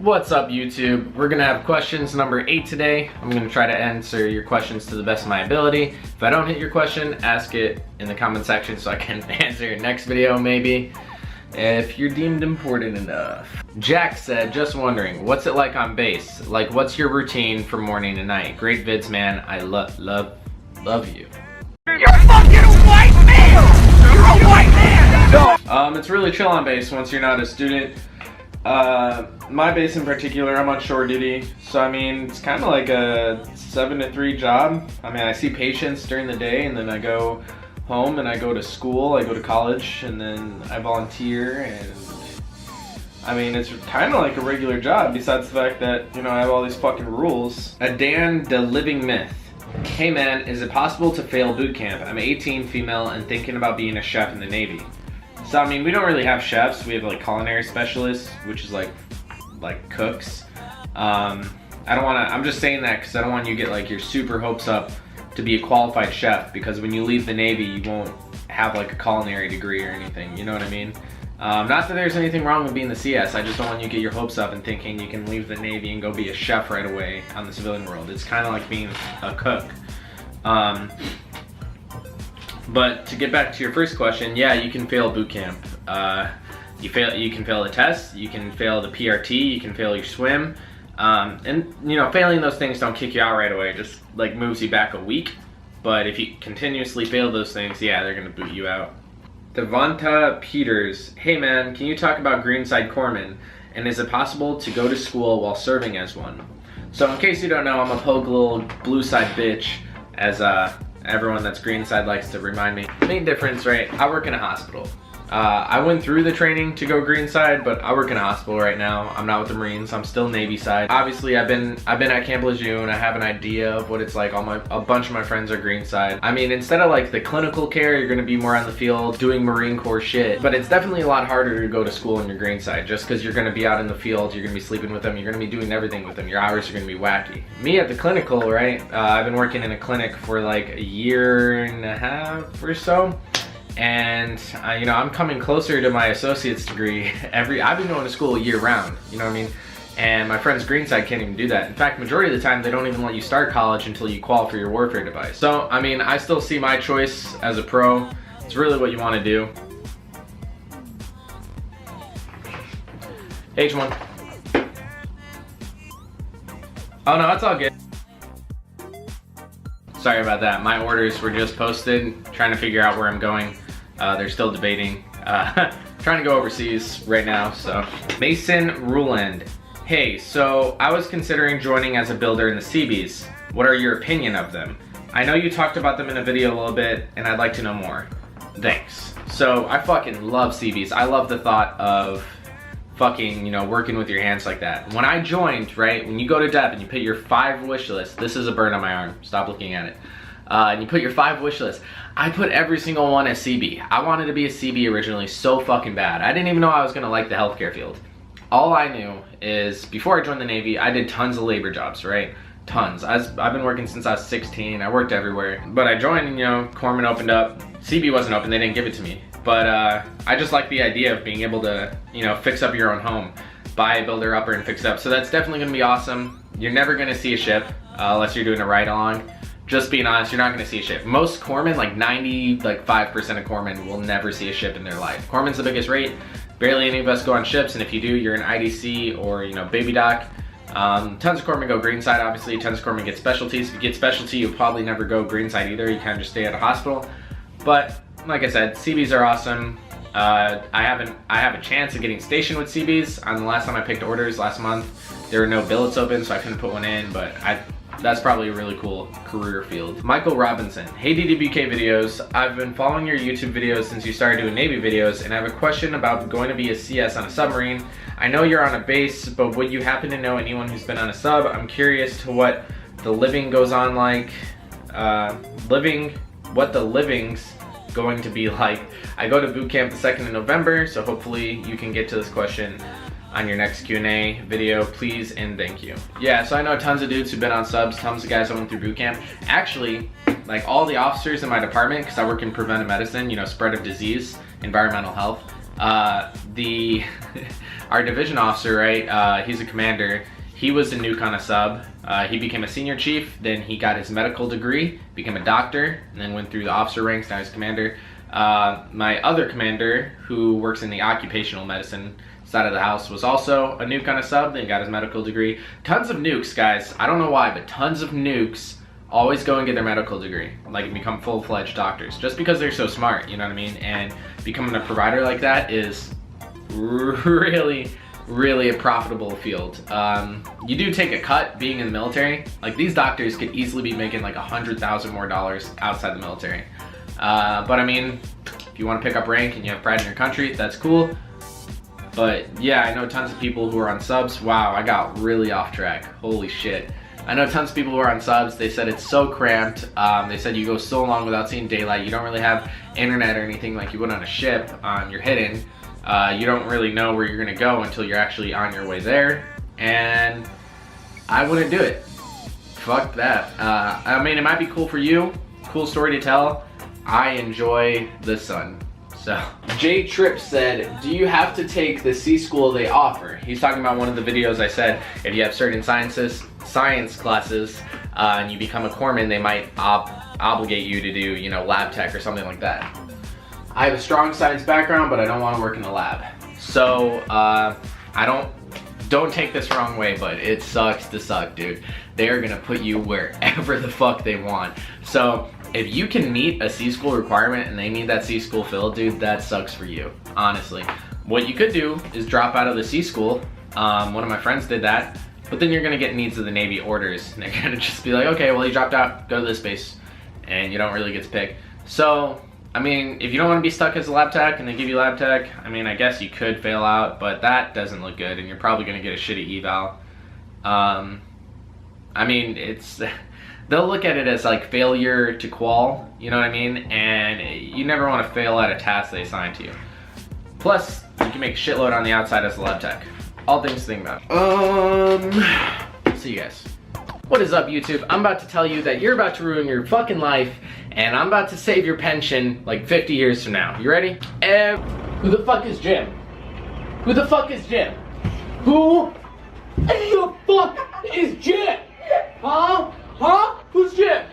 What's up, YouTube? We're gonna have questions number 8 today. I'm gonna try to answer your questions to the best of my ability. If I don't hit your question, ask it in the comment section so I can answer your next video maybe, if you're deemed important enough. Jack said, just wondering, what's it like on base? Like, what's your routine from morning to night? Great vids, man. I love you. You're fucking a white man! You're a white man! It's really chill on base once you're not a student. My base in particular, I'm on shore duty, so I mean, it's kind of like a 7 to 3 job. I mean, I see patients during the day, and then I go home and I go to school, I go to college, and then I volunteer, and I mean, it's kind of like a regular job, besides the fact that, you know, I have all these fucking rules. Adan the Living Myth. Hey man, is it possible to fail boot camp? I'm 18, female, and thinking about being a chef in the Navy. So I mean, we don't really have chefs. We have like culinary specialists, which is like cooks. I'm just saying that because I don't want you to get like your super hopes up to be a qualified chef, because when you leave the Navy, you won't have like a culinary degree or anything. You know what I mean? Not that there's anything wrong with being the CS. I just don't want you to get your hopes up and thinking you can leave the Navy and go be a chef right away on the civilian world. It's kind of like being a cook. But to get back to your first question, yeah, you can fail boot camp. You can fail the test, you can fail the PRT, you can fail your swim. And you know, failing those things don't kick you out right away, it just like moves you back a week. But if you continuously fail those things, yeah, they're gonna boot you out. Devonta Peters, hey man, can you talk about Greenside Corpsman? And is it possible to go to school while serving as one? So in case you don't know, I'm a poke little blue side bitch, as everyone that's Greenside likes to remind me. Main difference, right? I work in a hospital. I went through the training to go Greenside, but I work in a hospital right now. I'm not with the Marines. I'm still Navy side. Obviously, I've been at Camp Lejeune. I have an idea of what it's like. A bunch of my friends are Greenside. I mean, instead of like the clinical care, you're gonna be more on the field doing Marine Corps shit. But it's definitely a lot harder to go to school in your Greenside, just because you're gonna be out in the field. You're gonna be sleeping with them. You're gonna be doing everything with them. Your hours are gonna be wacky. Me at the clinical, right? I've been working in a clinic for like a year and a half or so. And you know, I'm coming closer to my associate's degree. I've been going to school year round, you know what I mean? And my friends Greenside can't even do that. In fact, majority of the time they don't even let you start college until you qualify for your warfare device. So I mean, I still see my choice as a pro. It's really what you want to do. H1. Oh no, it's all good. Sorry about that. My orders were just posted. Trying to figure out where I'm going. They're still debating. Trying to go overseas right now, so. Mason Ruland. Hey, so I was considering joining as a builder in the Seabees. What are your opinion of them? I know you talked about them in a video a little bit, and I'd like to know more. Thanks. So I fucking love Seabees. I love the thought of fucking, you know, working with your hands like that. When I joined, right, when you go to DEP and you put your 5 wish lists, this is a burn on my arm, stop looking at it. And you put your 5 wish lists. I put every single one as CB. I wanted to be a CB originally so fucking bad. I didn't even know I was gonna like the healthcare field. All I knew is, before I joined the Navy, I did tons of labor jobs, right? Tons. I've been working since I was 16. I worked everywhere. But I joined, and, you know, Corpsman opened up. CB wasn't open, they didn't give it to me. But I just like the idea of being able to, you know, fix up your own home. Buy a builder upper and fix it up. So that's definitely gonna be awesome. You're never gonna see a ship unless you're doing a ride along. Just being honest, you're not gonna see a ship. Most corpsmen, like 95% of corpsmen will never see a ship in their life. Corpsman's the biggest rate. Barely any of us go on ships, and if you do, you're an IDC or, you know, baby doc. Tons of corpsmen go Greenside, obviously. Tons of corpsmen get specialties. If you get specialty, you'll probably never go Greenside either. You kind of just stay at a hospital. But like I said, CBs are awesome. I have a chance of getting stationed with CBs. On the last time I picked orders last month, there were no billets open, so I couldn't put one in, but that's probably a really cool career field. Michael Robinson. Hey DwkVideos, I've been following your YouTube videos since you started doing Navy videos, and I have a question about going to be a CS on a submarine. I know you're on a base, but would you happen to know anyone who's been on a sub? I'm curious to what the living goes on like, what the living's going to be like. I go to boot camp the 2nd of November, so hopefully you can get to this question on your next Q&A video, please and thank you. Yeah, so I know tons of dudes who've been on subs, tons of guys that went through boot camp. Actually, like all the officers in my department, because I work in preventive medicine, you know, spread of disease, environmental health, our division officer, right, he's a commander. He was a nuke on a sub. He became a senior chief, then he got his medical degree, became a doctor, and then went through the officer ranks, now he's commander. My other commander, who works in the occupational medicine side of the house, was also a nuke on a sub, then got his medical degree. Tons of nukes, guys. I don't know why, but tons of nukes always go and get their medical degree, like, and become full-fledged doctors, just because they're so smart, you know what I mean? And becoming a provider like that is really a profitable field. You do take a cut being in the military. Like, these doctors could easily be making like $100,000 more outside the military. But I mean, if you want to pick up rank and you have pride in your country, that's cool. But yeah, I know tons of people who are on subs. Wow, I got really off track. Holy shit. I know tons of people who are on subs. They said it's so cramped. They said you go so long without seeing daylight. You don't really have internet or anything like you would on a ship. You're hidden. You don't really know where you're gonna go until you're actually on your way there. And I wouldn't do it. Fuck that. I mean, it might be cool for you. Cool story to tell. I enjoy the sun. So, J Trip said, do you have to take the C school they offer? He's talking about one of the videos I said, if you have certain science classes and you become a corpsman, they might obligate you to do, you know, lab tech or something like that. I have a strong science background, but I don't want to work in the lab. So, don't take this wrong way, but it sucks to suck, dude. They're gonna put you wherever the fuck they want. So, if you can meet a C school requirement and they need that C school filled, dude, that sucks for you, honestly. What you could do is drop out of the C school. One of my friends did that, but then you're gonna get needs of the Navy orders, and they're gonna just be like, okay, well, you dropped out, go to this base, and you don't really get to pick. So, I mean, if you don't want to be stuck as a lab tech and they give you lab tech, I mean, I guess you could fail out, but that doesn't look good, and you're probably gonna get a shitty eval. I mean, they'll look at it as like failure to qual, you know what I mean? And you never want to fail at a task they assign to you. Plus, you can make a shitload on the outside as a lab tech. All things to think about. See you guys. What is up, YouTube? I'm about to tell you that you're about to ruin your fucking life, and I'm about to save your pension like 50 years from now. You ready? Who the fuck is Jim? Who the fuck is Jim? Who the fuck is Jim? Huh? Huh? Who's Jim?